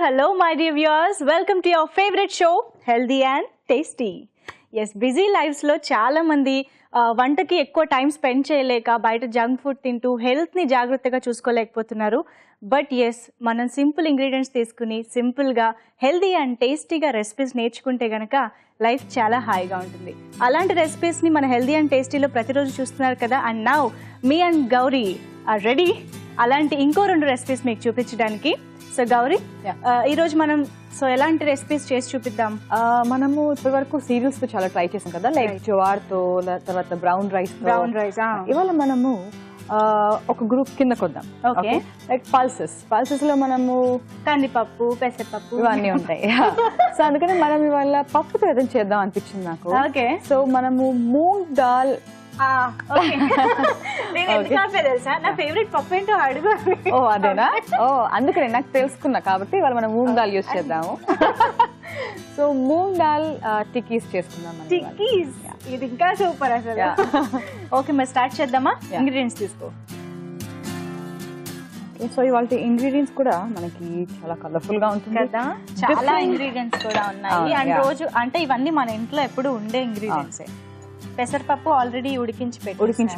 hello my dear viewers. Welcome to your favorite show, Healthy and Tasty. Yes, busy lives లో చాలా మంది వంటకి ఎక్కువ టైం స్పెండ్ చేయలేక బయట జంక్ ఫుడ్ తింటూ హెల్త్ని జాగ్రత్తగా చూసుకోలేకపోతున్నారు. బట్ ఎస్, మనం సింపుల్ ఇంగ్రీడియంట్స్ తీసుకుని సింపుల్గా హెల్తీ అండ్ టేస్టీగా రెసిపీస్ నేర్చుకుంటే గనక లైఫ్ చాలా హాయిగా ఉంటుంది. అలాంటి రెసిపీస్ని మన హెల్తీ అండ్ టేస్టీలో ప్రతిరోజు చూస్తున్నారు కదా. And now me and Gauri are ready అలాంటి ఇంకో 2 రెసిపీస్ మీకు చూపించడానికి. సో గౌరీ, ఈరోజు మనం ఎలాంటి రెసిపీస్ చేసి చూపిద్దాం? మనము ఇప్పటి వరకు సీరియల్స్ తో చాలా ట్రై చేసాం కదా, లైక్ జవార్తో, తర్వాత బ్రౌన్ రైస్. ఇవాళ మనము ఒక గ్రూప్ కిందకు వద్దాం. ఓకే, లైక్ పల్సెస్ లో మనము కందిపప్పు, పెసరపప్పు ఇవన్నీ ఉంటాయి. సో అందుకని మనం ఇవాళ పప్పుతో ఏదైనా చేద్దాం అనిపించింది నాకు. ఓకే, సో మనము మూంగ్ దాల్. తెలుసా నా ఫేవరెట్ పప్పు ఏంటో అడుగు. ఓ అదేనా? ఓ అందుకనే నాకు తెలుసుకున్నా కాబట్టి ఇవాళ మనం మూంగ్ దాల్ యూజ్ చేద్దాము. సో మూంగ్ దాల్ టిక్కీస్ చేసుకుందాం. టిక్కీస్, ఇది ఇంకా సూపర్ అసలు. ఓకే, మరి స్టార్ట్ చేద్దామా? ఇంగ్రీడియంట్స్ తీసుకో. సో ఇవాళ ఇంగ్రీడియంట్స్ కూడా మనకి చాలా కలర్ఫుల్ గా ఉంటుంది కదా, చాలా ఇంగ్రీడియంట్స్ కూడా ఉన్నాయి. అండ్ రోజు అంటే ఇవన్నీ మన ఇంట్లో ఎప్పుడు ఉండే ఇంగ్రీడియంట్స్. పెసరపప్పు ఆల్రెడీ ఉడికించి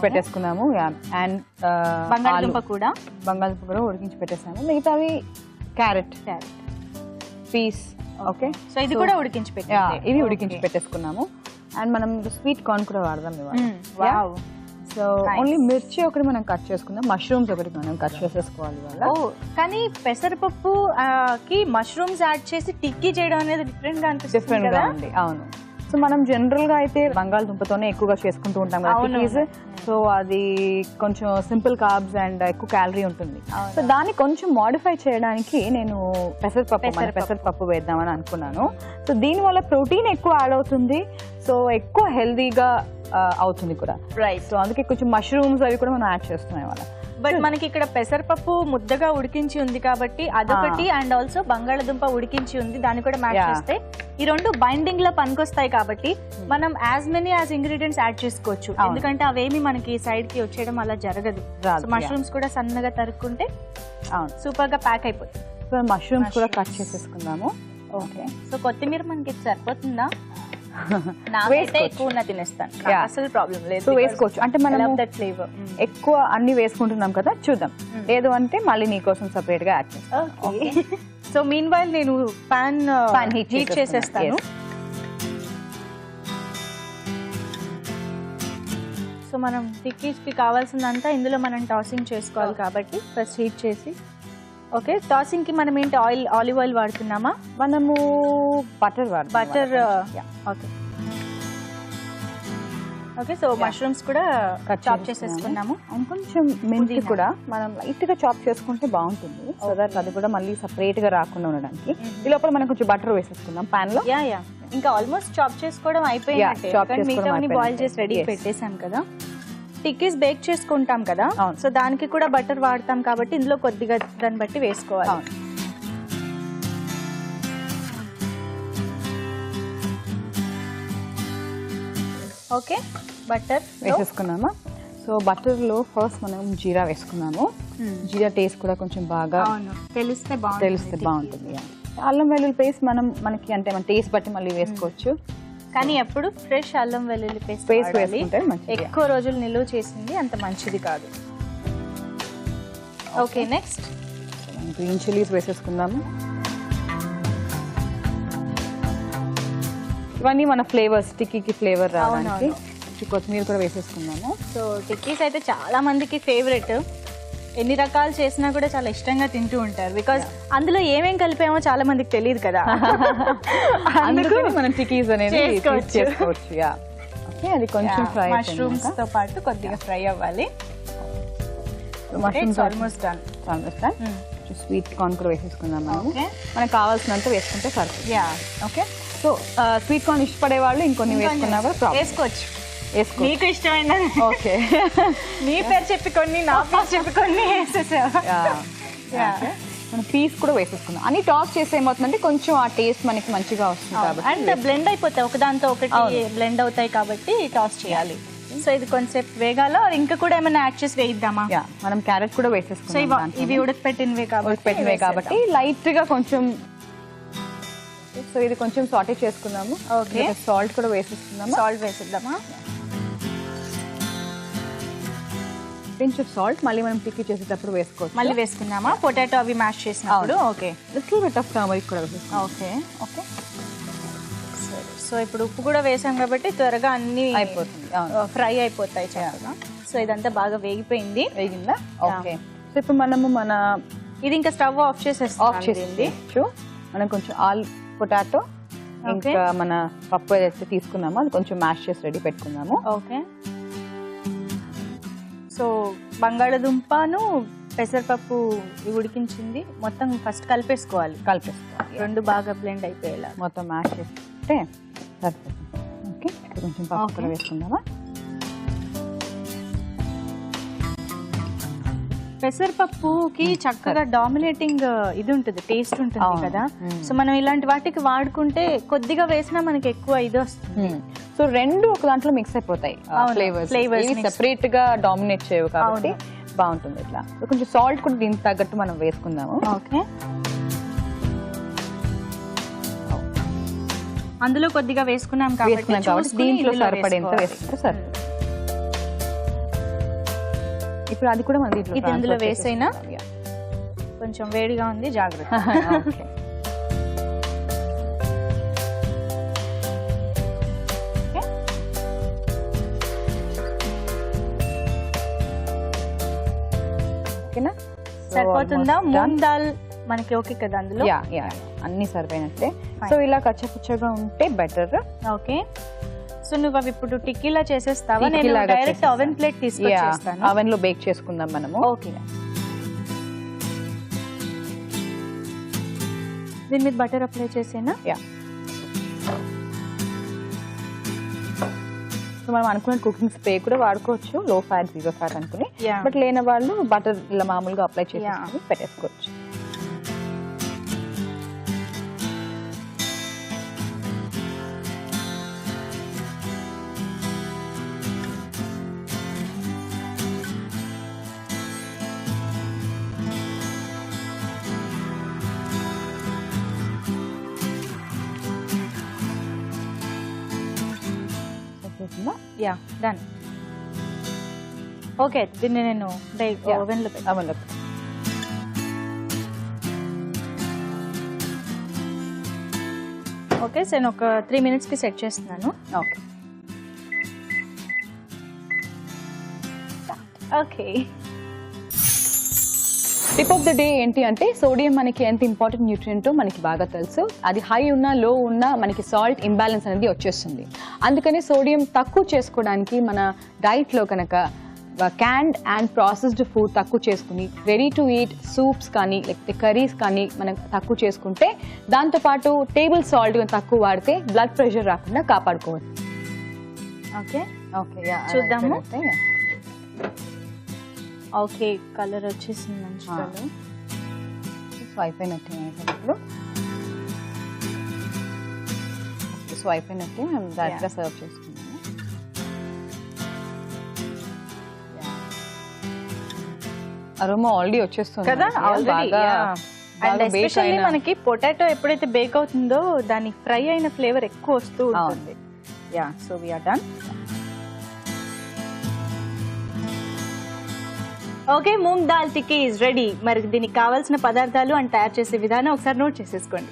పెట్టేసుకున్నాము. అండ్ బంగాళదుంప కూడా ఉడికించి పెట్టేసాము. మిగతావి క్యారెట్, పీస్. ఓకే, సో ఇది కూడా ఉడికించి ఇవి ఉడికించి పెట్టేసుకున్నాము. అండ్ మనం స్వీట్ కార్న్ కూడా వాడదాం ఇవాళ. సో ఓన్లీ మిర్చి ఒకటి మనం కట్ చేసుకుందాం, మష్రూమ్స్ ఒకటి మనం కట్ చేసేసుకోవాలి ఇవాళ. కానీ పెసరపప్పు కి మష్రూమ్స్ యాడ్ చేసి టిక్కీ చేయడం అనేది డిఫరెంట్ గా ఉంది. అవును, సో మనం జనరల్ గా అయితే బంగాళదుంపతోనే ఎక్కువగా చేసుకుంటూ ఉంటాం కదా టిక్కీస్. సో అది కొంచెం సింపుల్ కార్బ్స్ అండ్ ఎక్కువ క్యాలరీ ఉంటుంది. సో దాన్ని కొంచెం మోడిఫై చేయడానికి నేను పెసరపప్పు వేద్దామని అనుకున్నాను. సో దీని వల్ల ప్రోటీన్ ఎక్కువ యాడ్ అవుతుంది, సో ఎక్కువ హెల్దీగా అవుతుంది కూడా. రైట్, సో అందుకే కొంచెం మష్రూమ్స్ అవి కూడా మనం యాడ్ చేస్తున్నాం ఇవాళ. బట్ మనకి ఇక్కడ పెసరపప్పు ముద్దగా ఉడికించి ఉంది కాబట్టి అదొకటి, అండ్ ఆల్సో బంగాళదుంప ఉడికించి ఉంది, దాన్ని కూడా మ్యాచ్ చేస్తే ఈ 2 బైండింగ్ లో పనికొస్తాయి కాబట్టి మనం as many as ingredients add చేసుకోవచ్చు. ఎందుకంటే అవేమి మనకి సైడ్ కి వచ్చేయడం అలా జరగదు. మష్రూమ్స్ కూడా సన్నగా తరుక్కుంటే సూపర్ గా ప్యాక్ అయిపోతుంది. సో మష్రూమ్స్ కూడా కట్ చేసేసుకుందాము. ఓకే, సో కొత్తిమీర మనకి సరిపోతుందా? ఎక్కువ తినేస్తాను, అసలు ప్రాబ్లం లేదు. వేసుకోవచ్చు, అంటే మనం ఎక్కువ అన్ని వేసుకుంటున్నాం కదా, చూద్దాం. లేదు అంటే మళ్ళీ నీకోసం సపరేట్ గా యాడ్ చేస్తాను. సో మీన్ వైల్ నేను పాన్ హీట్ చేసేస్తాను. సో మనం టిక్కీస్ కి కావాల్సిందంతా ఇందులో మనం టాసింగ్ చేసుకోవాలి కాబట్టి ఫస్ట్ హీట్ చేసి. ఓకే, టాసింగ్ కి మనం ఏంటి ఆలివ్ ఆయిల్ వాడుతున్నామా? మనము butter. Okay okay, so mushrooms కూడా చాప్ చేసేసుకున్నాము. అండ్ కొంచెం మెంతి కూడా మనం లైట్ గా చాప్ చేసుకుంటే బాగుంటుంది, సో దట్ అది కూడా మళ్ళీ సపరేట్ గా రాకుండా ఉండడానికి. ఈ లోపల మనం కొంచెం బటర్ వేసేసుకుందాం పాన్ లో. ఇంకా ఆల్మోస్ట్ చాప్ చేసుకోవడం అయిపోయింది, మిగతా బాయిల్ చేసి రెడీ పెట్టేసాం కదా. టిక్కీస్ బేక్ చేసుకుంటాం కదా, సో దానికి కూడా బటర్ వాడతాం కాబట్టి ఇందులో కొద్దిగా దాన్ని బట్టి వేసుకోవాలి. ఓకే, బటర్ వేసేసుకున్నామా. సో బటర్ లో ఫస్ట్ మనం జీరా వేసుకున్నాము. జీరా టేస్ట్ కూడా కొంచెం బాగా తెలిస్తే బాగుంటుంది. అల్లం వెల్లుల్లి పేస్ట్ మనకి అంటే మన టేస్ట్ బట్టి మళ్ళీ వేసుకోవచ్చు, కానీ ఎప్పుడు ఫ్రెష్ అల్లం వెల్లుల్లి పేస్ట్ వేసుకుంటే ఎక్కువ రోజులు నిల్వ చేసింది అంత మంచిది కాదు. ఓకే, నెక్స్ట్ గ్రీన్ చిల్లీస్ వేసేసుకుందాము. ఇవన్నీ మన ఫ్లేవర్స్, టిక్కీకి ఫ్లేవర్ రావడానికి. కొత్తిమీర కూడా వేసేసుకున్నాము. సో టిక్కీస్ అయితే చాలా మందికి ఫేవరెట్, ఎన్ని రకాలు చేసినా కూడా చాలా ఇష్టంగా తింటూ ఉంటారు. బికాస్ అందులో ఏమేం కలిపామో చాలా మందికి తెలియదు కదా, అందుకని మనం టిక్కీస్ అనేది చేసుకోవచ్చు. అది కొంచెం ఫ్రై, మష్రూమ్స్ తో పాటు కొద్దిగా ఫ్రై అవ్వాలి. Mushrooms almost done. Sweet corn కూడా వేసేసుకుందాం. మనకు కావాల్సినంత వేసుకుంటే సరిపోతుంది. ఓకే, సో స్వీట్ కార్న్ ఇష్టపడే వాళ్ళు ఇంకొన్ని వేసుకున్నా కూడా వేసుకోవచ్చు, మీకు ఇష్టమైన. ఓకే, మీ పేరు చెప్పుకొని నా పేరు చెప్పుకొని మనం పీస్ కూడా వేసేసుకుందాం. అన్ని టాస్ చేస్తే ఏమవుతుందంటే కొంచెం ఆ టేస్ట్ మనకి మంచిగా వస్తుంది కాబట్టి, అండ్ బ్లెండ్ అయిపోతాయి, ఒకదాంతో ఒకటి బ్లెండ్ అవుతాయి కాబట్టి టాస్ చేయాలి. సో ఇది కొంచెం వేగాలో ఇంకా కూడా ఏమైనా యాడ్ చేసి వేయిద్దామా? మనం క్యారెట్ కూడా వేసేసుకుంటాం. ఇవి ఉడకపెట్టినవే కాబట్టి లైట్ గా కొంచెం సో ఇది కొంచెం సాటే చేసుకుందాము. ఓకే, సాల్ట్ కూడా వేసేసుకుందాము. సాల్ట్ వేసిద్దామా? పించ్ ఆఫ్ సాల్ట్ మళ్ళీ మనం టిక్కీ చేసేటప్పుడు వేసుకోవచ్చు. మళ్ళీ వేసుకుందామా పొటాటో అవి మ్యాష్ చేసినప్పుడు? Okay, little bit of turmeric కూడా వేసేస్తాం. Okay okay. సో ఇప్పుడు ఉప్పు కూడా వేసాం కాబట్టి త్వరగా అన్ని అయిపోతుంది, ఫ్రై అయిపోతాయి చక్కగా. సో ఇదంతా బాగా వేగిపోయిందా? ఓకే. సో ఇప్పుడు మనము ఇది ఇంకా స్టవ్ ఆఫ్ చేసేస్తుంది. మనం కొంచెం ఆల్ పొటాటో ఇంకా మన పప్పు ఏదైతే తీసుకున్నామో అది కొంచెం మ్యాష్ చేసి రెడీ పెట్టుకుందాము. ఓకే. సో బంగాళదుంపను పెసరపప్పు ఉడికించింది మొత్తం ఫస్ట్ కలిపేసుకోవాలి. రెండు బాగా బ్లెండ్ అయిపోయేలా మొత్తం మ్యాష్ చేస్తే సరిపోతుంది. ఓకే, కొంచెం పప్పు కూడా వేసుకుందామా? పెసరపప్పుకి చక్కగా డామినేటింగ్ ఇది ఉంటుంది, టేస్ట్ ఉంటుంది కదా. సో మనం ఇలాంటి వాటికి వాడుకుంటే కొద్దిగా వేసినా మనకి ఎక్కువ ఇది వస్తుంది. సో రెండు ఒక దాంట్లో మిక్స్ అయిపోతాయి ఫ్లేవర్స్, సెపరేట్ గా డామినేట్ చేయవు కాబట్టి బాగుంటుంది ఇట్లా. కొంచెం సాల్ట్ కూడా దీనికి తగ్గట్టు మనం వేసుకుందాము. ఓకే, అందులో కొద్దిగా వేసుకున్నాం కాబట్టి దీంట్లో సరిపడేంత వేసుకుంటే సరే. ఇప్పుడు అది కూడా మనం ఇది ఇందులో వేసైనా కొంచెం వేడిగా ఉంది, జాగ్రత్త. ఓకేనా? సరిపోతుందా? మూంగ్ దాల్ మనకి ఓకే కదా అందులో? అన్ని సరిపోయినట్లే. సో ఇలా కచ్చపుచ్చగా ఉంటే బెటర్. ఓకే. సో నువ్వు అవి ఇప్పుడు టిక్కీలా చేసేస్తావా? నేను డైరెక్ట్ ఓవెన్ ప్లేట్ తీసుకొచ్చేస్తాను. ఓవెన్ లో బేక్ చేసుకుందాం మనము. ఓకే. దీని మీద బటర్ అప్లై చేసేనా? సో మనం అనుకున్న కుకింగ్ స్ప్రే కూడా వాడుకోవచ్చు, లో ఫ్యాట్, జీరో ఫ్యాట్ అనుకుని. బట్ లేని వాళ్ళు బటర్ ఇలా మామూలుగా అప్లై చేసి పెట్టేసుకోవచ్చు. Yeah, done. ఓకే, దీన్ని నేను ఓవెన్ లో ఓకే. సో నేను ఒక 3 minutes కి సెట్ చేస్తున్నాను. Okay okay. Tip of the day ఏంటి అంటే, సోడియం మనకి ఎంత ఇంపార్టెంట్ న్యూట్రియంటో మనకి బాగా తెలుసు. అది హై ఉన్నా లో ఉన్నా మనకి సాల్ట్ ఇంబ్యాలెన్స్ అనేది వచ్చేస్తుంది. అందుకని సోడియం తక్కువ చేసుకోవడానికి మన డైట్లో కనుక క్యాన్డ్ అండ్ ప్రాసెస్డ్ ఫుడ్ తక్కువ చేసుకుని రెడీ టు ఈట్ సూప్స్ కానీ లేకపోతే కర్రీస్ కానీ మనం తక్కువ చేసుకుంటే, దాంతోపాటు టేబుల్ సాల్ట్ తక్కువ వాడితే బ్లడ్ ప్రెషర్ రాకుండా కాపాడుకోవచ్చు. ఓకే ఓకే, చూద్దాము. ఓకే, కలర్ వచ్చేసింది, మంచి కలర్. సో అయిపోయినట్టే ఇప్పుడు. సో అయిపోయినట్టే మనం డైరెక్ట్గా సర్వ్ చేసుకుందాము. అరోమా ఆల్రెడీ వచ్చేస్తుంది కదా, అండ్ ఎస్పెషల్లీ మనకి పొటాటో ఎప్పుడైతే బేక్ అవుతుందో దాని ఫ్రై అయిన ఫ్లేవర్ ఎక్కువ వస్తూ ఉంటుంది. Yeah, so we are done. Okay, moong dal tikki is ready. మరి దీనికి కావాల్సిన పదార్థాలు అండ్ తయారు చేసే విధానం ఒకసారి నోట్ చేసేసుకోండి.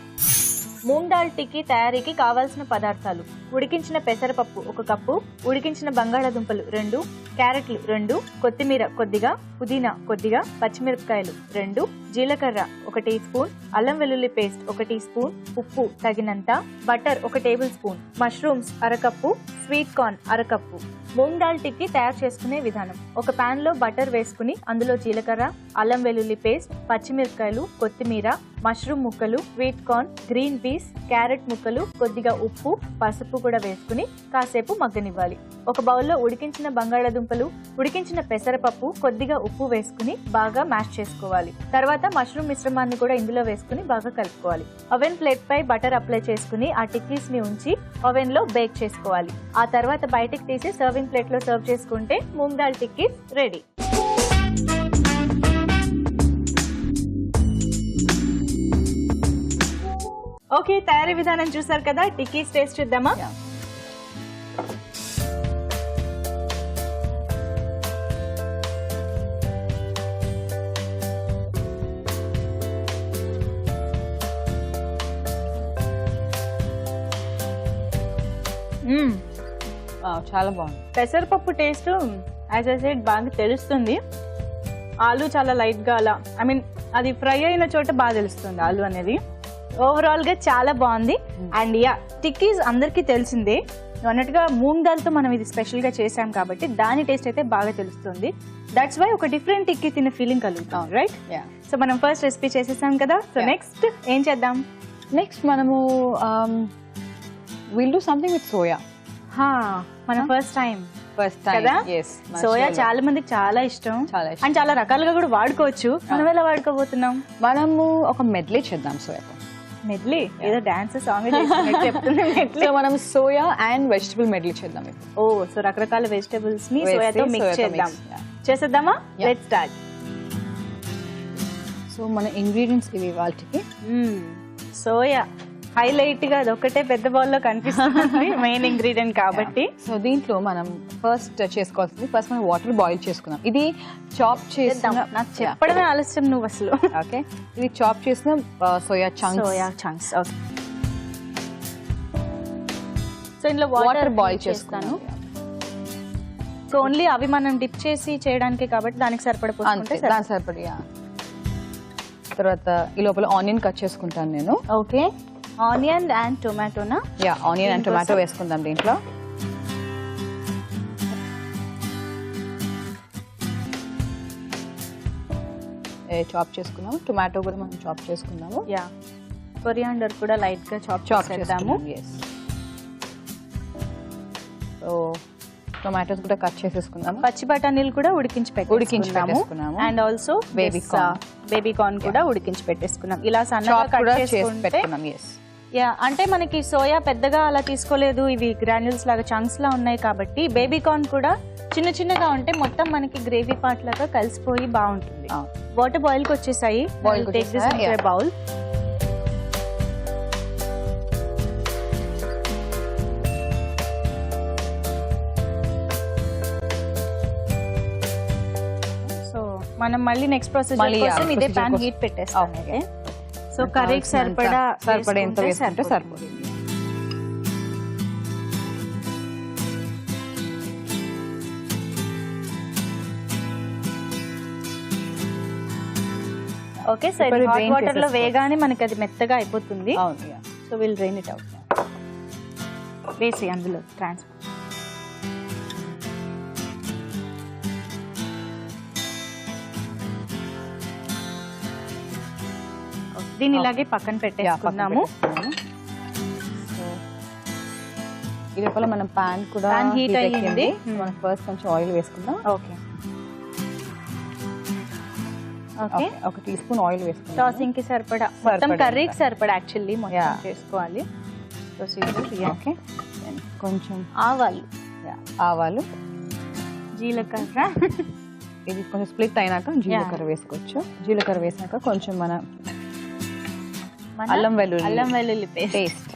మూంగ్ దాల్ టిక్కీ తయారీకి కావాల్సిన పదార్థాలు: ఉడికించిన పెసరపప్పు 1 కప్పు, ఉడికించిన బంగాళాదుంపలు 2, క్యారెట్లు 2, కొత్తిమీర కొద్దిగా, పుదీనా కొద్దిగా, పచ్చిమిరపకాయలు 2, జీలకర్ర 1 టీ స్పూన్, అల్లం వెల్లుల్లి పేస్ట్ 1 టీ స్పూన్, ఉప్పు తగినంత, butter 1 tablespoon, mushrooms 1/2 cup, sweet corn 1/2 cup. Moong dal tikki తయారు చేసుకునే విధానం: ఒక పాన్ లో బటర్ వేసుకుని అందులో జీలకర్ర, అల్లం వెల్లుల్లి పేస్ట్, పచ్చిమిరపకాయలు, కొత్తిమీర, మష్రూమ్ ముక్కలు, sweet corn, green peas, carrot ముక్కలు, కొద్దిగా ఉప్పు, పసుపు కూడా వేసుకుని కాసేపు మగ్గనివ్వాలి. ఒక బౌల్లో ఉడికించిన బంగాళాదుంపలు, ఉడికించిన పెసరపప్పు, కొద్దిగా ఉప్పు వేసుకుని బాగా మ్యాష్ చేసుకోవాలి. తర్వాత మష్రూమ్ మిశ్రమాన్ని కూడా ఇందులో వేసుకుని బాగా కలుపుకోవాలి. ఓవెన్ ప్లేట్ పై బటర్ అప్లై చేసుకుని ఆ టిక్కీస్ ని ఉంచి ఓవెన్ లో బేక్ చేసుకోవాలి. ఆ తర్వాత బయటకు తీసి సర్వింగ్ ప్లేట్ లో సర్వ్ చేసుకుంటే మూంగ్ దాల్ టిక్కీస్ రెడీ. ఓకే, తయారీ విధానం చూసారు కదా, టిక్కీస్ టేస్ట్ చూద్దామా? చాలా బాగుంది. పెసరపప్పు టేస్ట్ యాజ్ ఐ సెడ్ బాగా తెలుస్తుంది. ఆలు చాలా లైట్ గా అలా, ఐ మీన్ అది ఫ్రై అయిన చోట బాగా తెలుస్తుంది ఆలు అనేది. ఓవరాల్ గా చాలా బాగుంది. అండ్ యా, టిక్కీస్ అందరికీ తెలిసిందే. అన్నట్టుగా మూంగ్ దాల్తో మనం ఇది స్పెషల్ గా చేసాం కాబట్టి దాని టేస్ట్ అయితే బాగా తెలుస్తుంది. దట్స్ వై ఒక డిఫరెంట్ టిక్కీ తినే ఫీలింగ్ కలుగుతాం, రైట్? సో మనం ఫస్ట్ రెసిపీ చేసేసాం కదా, సో నెక్స్ట్ ఏం చేద్దాం? నెక్స్ట్ మనము will do something with soya. మన ఫస్ట్ టైం కదా. సోయా చాలా మందికి చాలా ఇష్టం అండ్ చాలా రకాలుగా కూడా వాడుకోవచ్చు. మనం ఎలా వాడుకోబోతున్నాం? మనము ఒక మెడ్లీ చేద్దాం సోయాతో. మెడ్లీ ఏదో డాన్స్ సాంగ్ చెప్తుంది. మనం సోయా అండ్ వెజిటబుల్ మెడ్లీ చేద్దాం. ఓ, సో రకరకాల వెజిటబుల్స్ ని సోయాతో మిక్స్ చేద్దాం. చేసేద్దామా? Let's start. సో మన ఇంగ్రీడియంట్స్ ఇవి వాటికి. సోయా హైలైట్ గా అది ఒకటే పెద్ద బౌల్ లో కనిపిస్తుంది, మెయిన్ ఇంగ్రీడియంట్ కాబట్టి. సో దీంట్లో మనం ఫస్ట్ చేసుకోవాల్సింది, ఫస్ట్ మనం వాటర్ బాయిల్ చేసుకుందాం. ఇది చాప్ చేద్దాం. నాకు చెప్పడమే ఆలస్యం నువ్వు అసలు. ఓకే, ఇది చాప్ చేసిన సోయా చంక్స్. సో ఇందులో వాటర్ బాయిల్ చేస్తాను. సో ఓన్లీ అవి మనం డిప్ చేసి చేయడానికి కాబట్టి దానికి సరిపడిపోతుంది. దానికి సరిపడి. తర్వాత ఈ లోపల ఆనియన్ కట్ చేసుకుంటాను నేను. ఓకే, ఆనియన్ అండ్ టొమాటోనా? యా, ఆనియన్ అండ్ టొమాటో వేసుకుందాం దీంట్లో. చాప్ చేసుకున్నాము. టొమాటో కూడా మనం చాప్ చేసుకున్నాము. యా, కొరియాండర్ కూడా లైట్ గా చాప్ చేద్దాము. సో టొమాటోస్ కూడా కట్ చేసేసుకున్నాము. పచ్చి బఠానీలు కూడా ఉడికించి పెట్టేసుకున్నాము. అండ్ ఆల్సో బేబీ కార్న్ కూడా ఉడికించి పెట్టేసుకున్నాం. ఇలా సన్నగా కట్ చేసుకుంటే. యా, అంటే మనకి సోయా పెద్దగా అలా తీసుకోలేదు, ఇవి గ్రాన్యూల్స్ లాగా చంక్స్ లా ఉన్నాయి కాబట్టి బేబీ కార్న్ కూడా చిన్న చిన్నగా ఉంటే మొత్తం మనకి గ్రేవీ పార్ట్ లాగా కలిసిపోయి బాగుంటుంది. వాటర్ బాయిల్ కి వచ్చేసాయి. బౌల్. సో మనం మళ్ళీ నెక్స్ట్ ప్రొసీజర్ కోసం ఇదే పాన్ హీట్ పెట్టేస్తాం. సో కర్రీకి సరిపడా ఎంత వేసుకుంటే సరిపోతుంది. ఓకే, సో ఇది హాట్ వాటర్ లో వేగానే మనకి అది మెత్తగా అయిపోతుంది. So will drain it out. వేసి అందులో ట్రాన్స్ఫర్. దీన్ని ఇలాగే పక్కన పెట్టేసుకున్నాము. ఈ లోపల మనం పాన్ కూడా హీట్ అయ్యింది. మనం ఫస్ట్ కొంచెం ఆయిల్ వేసుకుందాం. ఓకే ఓకే, ఒక టీ స్పూన్ ఆయిల్ వేసుకుందాం. టాసింగ్ కి సరిపడా, మొత్తం కర్రీకి సరిపడా యాక్చువల్లీ మొత్తం చేసుకోవాలి. ఓకే, కొంచెం ఆవాలు, జీలకర్ర. ఇది కొంచెం స్ప్లిట్ అయినాక జీలకర్ర వేసుకోవచ్చు. జీలకర్ర వేసినాక కొంచెం మన అల్లం వెల్లుల్లి పేస్ట్.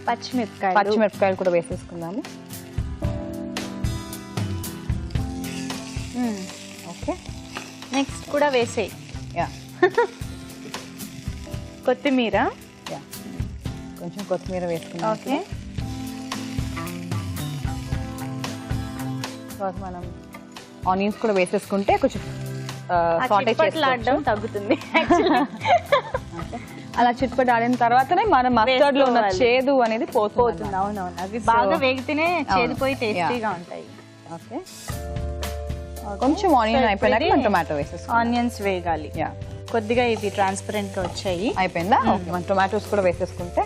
పచ్చిమిరపకాయలు కూడా వేసేసుకుందాము. ఓకే, నెక్స్ట్ కూడా వేసేయి. యా, కొత్తిమీర. యా, కొంచెం కొత్తిమీర వేసుకుందాం. ఓకే, తర్వాత మనం ఆనియన్స్ కూడా వేసేసుకుంటే కొంచెం సాటే చేసుకోవడం తగ్గుతుంది. అలా చిట్పట్ ఆడిన తర్వాతనే మనం మస్టర్డ్ లో ఉన్న చేదు అనేది పోతుంది. అవునవును, అవి బాగా వేగితేనే చేదుపోయి టేస్టీగా ఉంటాయి. ఓకే, కొంచెం ఆనియన్ అయిపోయినాక మనం టొమాటో వేసేస్తాం. ఆనియన్స్ వేగాలి. కొద్దిగా ఇవి ట్రాన్స్పరెంట్ గా వచ్చాయి. అయిపోయిందా? మనం టొమాటోస్ కూడా వేసేసుకుంటే.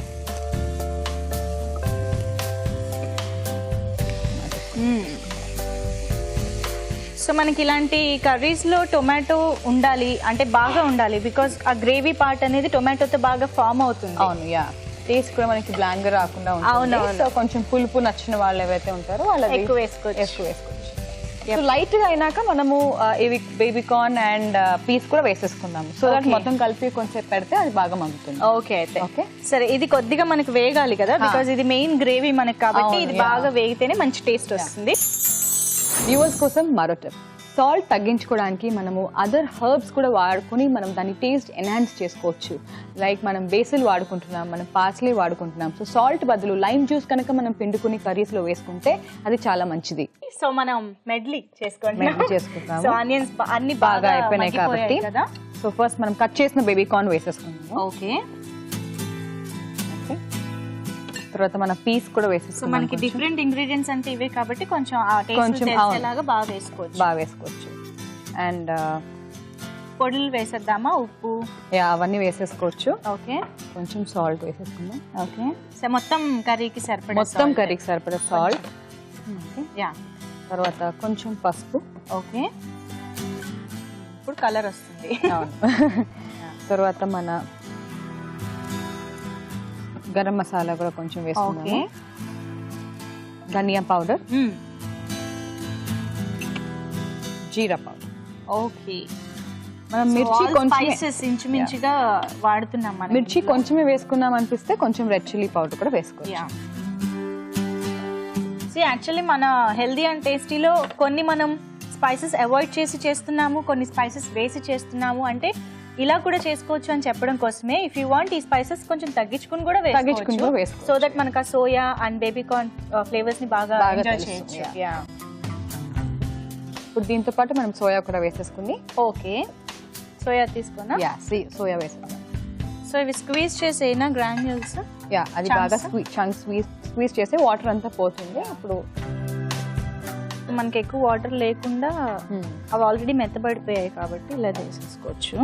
సో మనకి ఇలాంటి కర్రీస్ లో టొమాటో ఉండాలి అంటే బాగా ఉండాలి, బికాస్ ఆ గ్రేవీ పార్ట్ అనేది టొమాటోతో బాగా ఫామ్ అవుతుంది. అవును, యా, టేస్ట్ కూడా మనకి బ్లాంక్ గా రాకుండా ఉంటుంది. సో కొంచెం పులుపు నచ్చిన వాళ్ళు ఎవరైతే ఉంటారో వాళ్ళు ఎక్కువ వేసుకోవచ్చు. సో లైట్ గా అయినాక మనము ఇవి బేబీకార్న్ అండ్ పీస్ కూడా వేసేసుకుందాము. సో దట్ మొత్తం కలిపి కొంచెం పెడితే అది బాగా మగ్గుతుంది. ఓకే అయితే సరే, ఇది కొద్దిగా మనకు వేగాలి కదా, బికాజ్ ఇది మెయిన్ గ్రేవీ మనకి కాబట్టి ఇది బాగా వేగితేనే మంచి టేస్ట్ వస్తుంది. వ్యూవర్స్ కోసం మరో టిప్, సాల్ట్ తగ్గించుకోవడానికి మనము అదర్ హర్బ్స్ కూడా వాడుకొని మనం దాని టేస్ట్ ఎన్హాన్స్ చేసుకోవచ్చు. లైక్ మనం బేసిల్ వాడుకుంటున్నాం, మనం పార్స్లీ వాడుకుంటున్నాం. సో సాల్ట్ బదులు లైమ్ జ్యూస్ కనుక మనం పిండుకుని కర్రీస్ లో వేసుకుంటే అది చాలా మంచిది. సో మనం మెడ్లీ చేసుకుంటాం. సో ఆనియన్స్ అన్ని బాగా అయిపోయినాయి కాబట్టి సో ఫస్ట్ మనం కట్ చేసిన బేబీకార్న్ వేసేసుకుంటాం. ఓకే, తర్వాత మన పీస్ కూడా వేసేసుకుంటాం. సో మనకి డిఫరెంట్ ఇంగ్రీడియంట్స్ అంటే ఇవే కాబట్టి కొంచెం ఆ టేస్ట్ తెలిసేలాగా బాగా వేసుకోవచ్చు. అండ్ పొడులు వేసేద్దామా, ఉప్పు అవన్నీ వేసేసుకోవచ్చు. ఓకే, కొంచెం సాల్ట్ వేసేసుకుందాం. ఓకే, సో మొత్తం కర్రీకి సరిపడా సాల్ట్. యా, తర్వాత కొంచెం పసుపు. ఓకే, ఇప్పుడు కలర్ వస్తుంది. తర్వాత మన గరం మసాలా కూడా కొంచెం వేసుకున్నాము. ధనియా పౌడర్, జీరా పౌడర్. ఓకే, మనం మిర్చి కొంచెం ఇంచుమించుగా వాడుతున్నాం. మిర్చి కొంచెమే వేసుకున్నాం అనిపిస్తే కొంచెం రెడ్ చిల్లీ పౌడర్ కూడా వేసుకోవచ్చు. యాక్చువల్లీ మన హెల్దీ అండ్ టేస్టీలో కొన్ని మనం స్పైసెస్ అవాయిడ్ చేసి చేస్తున్నాము, కొన్ని స్పైసెస్ వేసి చేస్తున్నాము. అంటే ఇలా కూడా చేసుకోవచ్చు అని చెప్పడం కోసమే ఇఫ్ యూ వాంట్ ఈ స్పైసెస్ కొంచెం తగ్గించుకుని కూడా వేసుకోవచ్చు. సో దట్ మనకు ఆ సోయా అండ్ బేబీకార్న్ ఫ్లేవర్స్ ని బాగా ఎంజాయ్ చేయొచ్చు. ఇప్పుడు దీంతో పాటు మనం సోయా కూడా వేసేసుకుని. ఓకే, సోయా తీసుకున్నా. సోయా వేసుకున్నాం. సో ఇవి స్క్వీజ్ చేసేనా గ్రాన్యూల్స్? అది బాగా స్క్వీజ్ చేసి వాటర్ అంతా పోతుంది. అప్పుడు మనకి ఎక్కువ వాటర్ లేకుండా అవి ఆల్రెడీ మెత్తబడిపోయాయి కాబట్టి ఇలా వేసేసుకోవచ్చు.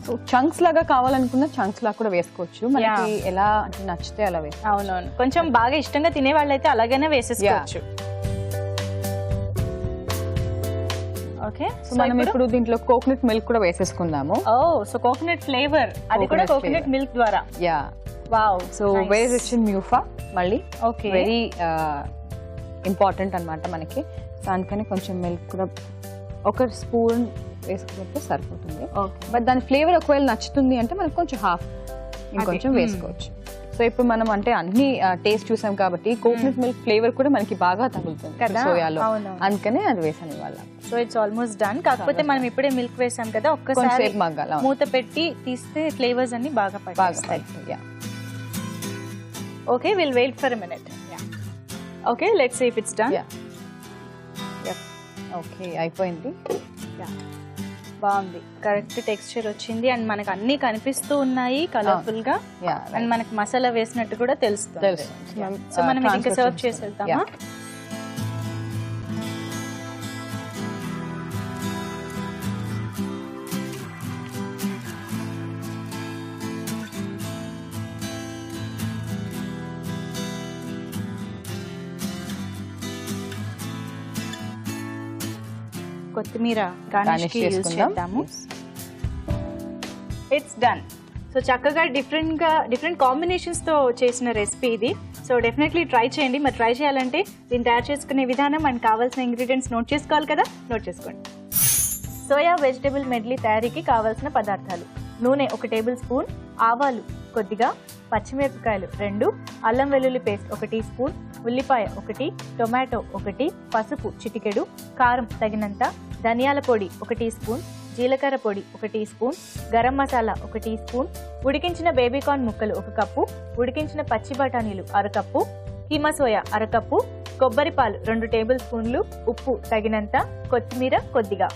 సో చంక్స్ లాగా కావాలనుకున్న చంక్స్ లాగా కూడా వేసుకోవచ్చు. మనకి ఎలా అంటే నచ్చితే అలా వేసుకోవచ్చు. అవునవును, కొంచెం బాగా ఇష్టంగా తినే వాళ్ళైతే అలాగనే వేసేసుకోవచ్చు. ఓకే, సో మనం ఇప్పుడు దీంట్లో కోకోనట్ మిల్క్ కూడా వేసేసుకుందాము. సో కోకోనట్ ఫ్లేవర్, అది కూడా కోకోనట్ మిల్క్ ద్వారా. Wow, so very rich in MUFA. మళ్ళీ ఓకే, వెరీ ఇంపార్టెంట్ అన్నమాట మనకి. సో అందుకని కొంచెం మిల్క్ కూడా ఒక స్పూన్ వేసుకుంటే సరిపోతుంది. బట్ దాని ఫ్లేవర్ ఒకవేళ నచ్చుతుంది అంటే మనకు కొంచెం ఇంకొంచెం వేసుకోవచ్చు. సో ఇప్పుడు మనం అంటే అన్ని టేస్ట్ చూసాం కాబట్టి కోకోనట్ మిల్క్ ఫ్లేవర్ కూడా మనకి బాగా తగులుతుంది సోయాలో, అందుకనే అది వేసాను ఇవాళ. So it's almost done. కాకపోతే మనం ఇప్పుడే మిల్క్ వేసాం కదా, ఒక్కసారి మూత పెట్టి తీస్తే ఫ్లేవర్స్ అన్ని బాగా పడతాయి. Okay, will wait for a minute. Okay, let's see if it's done. Okay, అయిపోయింది. బాగుంది, కరెక్ట్ టెక్స్చర్ వచ్చింది అండ్ మనకు అన్ని కనిపిస్తూ ఉన్నాయి కలర్ఫుల్ గా. అండ్ మనకి మసాలా వేసినట్టు కూడా తెలుస్తుంది. సో మనం ఇంకా సర్వ్ చేసి వెళ్తామా? కొత్తిమీర గార్నిష్ యూస్ చేద్దాము. It's done. సో చక్కగా డిఫరెంట్ కాంబినేషన్స్ తో చేసిన రెసిపీ ఇది. సో డెఫినెట్లీ ట్రై చేయండి. మరి ట్రై చేయాలంటే దీన్ని తయారు చేసుకునే విధానం మనకు కావాల్సిన ఇంగ్రీడియంట్స్ నోట్ చేసుకోవాలి కదా, నోట్ చేసుకోండి. సోయా వెజిటబుల్ మెడ్లీ తయారీకి కావాల్సిన పదార్థాలు: నూనె 1 టేబుల్ స్పూన్, ఆవాలు కొద్దిగా, పచ్చిమిరపకాయలు 2, అల్లం వెల్లుల్లి పేస్ట్ 1 టీ స్పూన్, ఉల్లిపాయ 1, టొమాటో 1, పసుపు చిటికెడు, కారం తగినంత, ధనియాల పొడి 1 టీ స్పూన్, జీలకర్ర పొడి 1 teaspoon, garam masala 1 teaspoon, ఉడికించిన బేబీకార్న్ ముక్కలు 1 కప్పు, ఉడికించిన పచ్చి బఠానీలు 1/2 కప్పు, కీమా సోయా 1/2 కప్పు, కొబ్బరి పాలు 2 టేబుల్ స్పూన్లు, ఉప్పు తగినంత, కొత్తిమీర కొద్దిగా.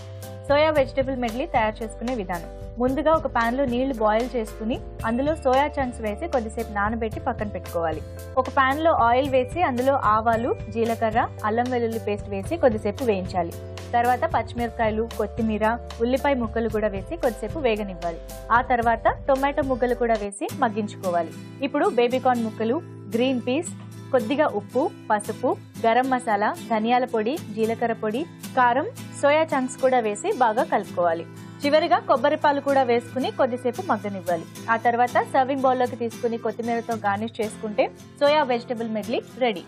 సోయా వెజిటబుల్ మెడ్లీ తయారు చేసుకునే విధానం: ముందుగా ఒక పాన్ లో నీళ్లు బాయిల్ చేసుకుని అందులో సోయా చంక్స్ వేసి కొద్దిసేపు నానబెట్టి పక్కన పెట్టుకోవాలి. ఒక పాన్ లో ఆయిల్ వేసి అందులో ఆవాలు, జీలకర్ర, అల్లం వెల్లుల్లి పేస్ట్ వేసి కొద్దిసేపు వేయించాలి. తర్వాత పచ్చిమిరపకాయలు, కొత్తిమీర, ఉల్లిపాయ ముక్కలు కూడా వేసి కొద్దిసేపు వేగనివ్వాలి. ఆ తర్వాత టొమాటో ముక్కలు కూడా వేసి మగ్గించుకోవాలి. ఇప్పుడు బేబీకార్న్ ముక్కలు, గ్రీన్ పీస్, కొద్దిగా ఉప్పు, పసుపు, గరం మసాలా, ధనియాల పొడి, జీలకర్ర పొడి, కారం, సోయా చంక్స్ కూడా వేసి బాగా కలుపుకోవాలి. చివరిగా కొబ్బరి పాలు కూడా వేసుకుని కొద్దిసేపు మగ్గనివ్వాలి. ఆ తర్వాత సర్వింగ్ బౌల్లోకి తీసుకుని కొత్తిమీరతో గార్నిష్ చేసుకుంటే soya vegetable medley ready.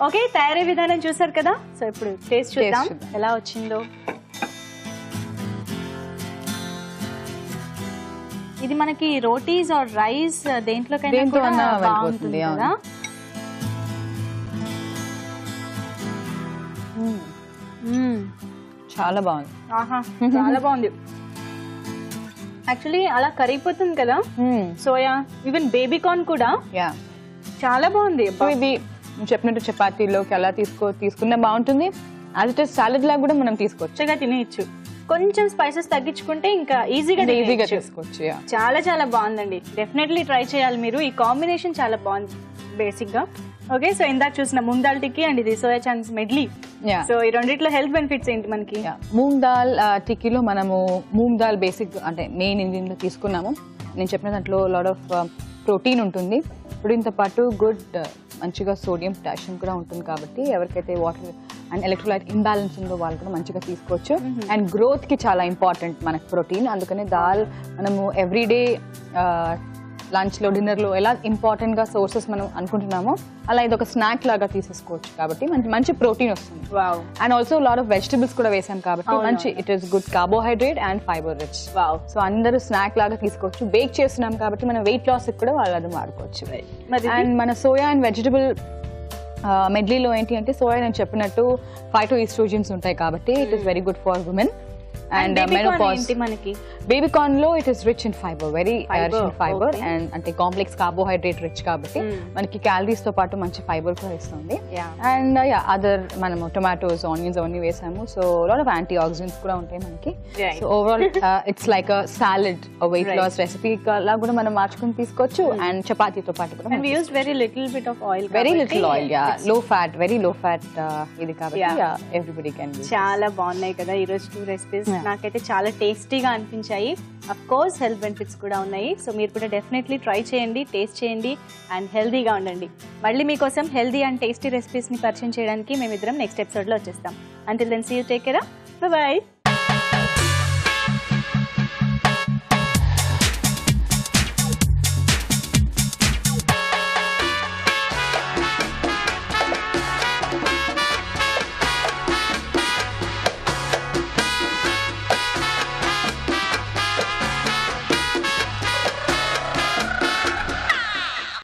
Okay, తయారీ విధానం చూసారు కదా. సో ఇప్పుడు టేస్ట్ చూద్దాం చూద్దాం. ఎలా వచ్చిందో. ఇది మనకి రోటీస్ ఆర్ రైస్ దేంట్లోకైనా దేంట్లో కూడా అన్నా బాగుంటుంది వెళ్ళిపోతుంది, కదా. చాలా బాగుంది. ఆహా, చాలా బాగుంది. యాక్చువల్లీ అలా కరిగిపోతుంది కదా సోయా, ఈవెన్ బేబీ కార్న్ కూడా యా, చాలా బాగుంది. సో ఇది నువ్వు చెప్పినట్టు చపాతీలోకి ఎలా తీసుకున్నా బాగుంటుంది. యాజ్ ఇట్ ఇస్ సాలడ్ లాగా కూడా మనం తీసుకోవచ్చు, కొత్తగా తినేయచ్చు. కొంచెం స్పైసెస్ తగ్గించుకుంటే ఇంకా ఈజీగా తీసుకోవచ్చు. చాలా చాలా బాగుందండి. డెఫినెట్లీ ట్రై చేయాలి మీరు. ఈ కాంబినేషన్ చాలా బాగుంది బేసిక్ గా. ఓకే, సో ఇందాక చూసిన మూంగ్ దాల్ టిక్కీ అండ్ ఇది సోయా చాంక్స్ మెడ్లీ. సో ఈ రెండిట్లో హెల్త్ బెనిఫిట్స్ ఏంటి మనకి? మూంగ్ దాల్ టిక్కీలో మనము మూంగ్ దాల్ బేసిక్ అంటే మెయిన్ ఇంగ్రీడియంట్ తీసుకున్నాము. నేను చెప్పిన దాంట్లో లాట్ ఆఫ్ ప్రోటీన్ ఉంటుంది. ప్రోటీన్తో పాటు గుడ్ మంచిగా సోడియం పొటాషియం కూడా ఉంటుంది. కాబట్టి ఎవరికైతే వాటర్ అండ్ ఎలక్ట్రోలైట్ ఇంబ్యాలెన్స్ ఉందో వాళ్ళు కూడా మంచిగా తీసుకోవచ్చు. అండ్ గ్రోత్కి చాలా ఇంపార్టెంట్ మనకు ప్రోటీన్. అందుకనే దాల్ మనము ఎవ్రీడే లంచ్లో డిన్నర్లో ఎలా ఇంపార్టెంట్గా సోర్సెస్ మనం అనుకుంటున్నామో అలా ఇది ఒక స్నాక్ లాగా తీసేసుకోవచ్చు. కాబట్టి మంచి ప్రోటీన్ వస్తుంది. And also lot of vegetables కూడా వేసాం కాబట్టి మంచి it is good carbohydrate and fibre rich. So అందరూ స్నాక్ లాగా తీసుకోవచ్చు. బేక్ చేస్తున్నాం కాబట్టి మనం వెయిట్ లాస్ కూడా వాళ్ళు అది వాడుకోవచ్చు. అండ్ మన సోయా అండ్ వెజిటబుల్ మెడ్లీలో ఏంటి అంటే సోయా నేను చెప్పినట్టు ఫైటోఈస్ట్రోజన్స్ ఉంటాయి కాబట్టి it is very good for women. And మనకి బేబీ కార్న్ లో it is rich in fibre, very rich in fibre. And అంటే కాంప్లెక్స్ కార్బోహైడ్రేట్ రిచ్ కాబట్టి మనకి క్యాలరీస్ తో పాటు మంచి ఫైబర్ కూడా ఇస్తుంది. అండ్ అదర్ మనము టొమాటోస్, ఆనియన్స్ అవన్నీ వేసాము. So lot of antioxidants కూడా ఉంటాయి మనకి. So overall it's like a salad, weight loss recipe లా కూడా మనం మార్చుకుని తీసుకోవచ్చు. అండ్ చపాతీతో పాటు కూడా very little bit of oil, very little oil, లో ఫ్యాట్, వెరీ లో ఫ్యాట్ ఇది కాబట్టి ఎవ్రీబడి కెన్. చాలా బాగున్నాయి కదా ఈ రోజు 2 రెసిపీస్. నాకైతే చాలా టేస్టీగా అనిపించాయి. అఫ్ కోర్స్ హెల్త్ బెనిఫిట్స్ కూడా ఉన్నాయి. సో మీరు కూడా డెఫినెట్లీ ట్రై చేయండి, టేస్ట్ చేయండి అండ్ హెల్దీగా ఉండండి. మళ్ళీ మీకోసం హెల్దీ అండ్ టేస్టీ రెసిపీస్ ని పరిచయం చేయడానికి మేమిద్దరం నెక్స్ట్ ఎపిసోడ్ లో వచ్చేస్తాం. Until then see you, take care, bye by.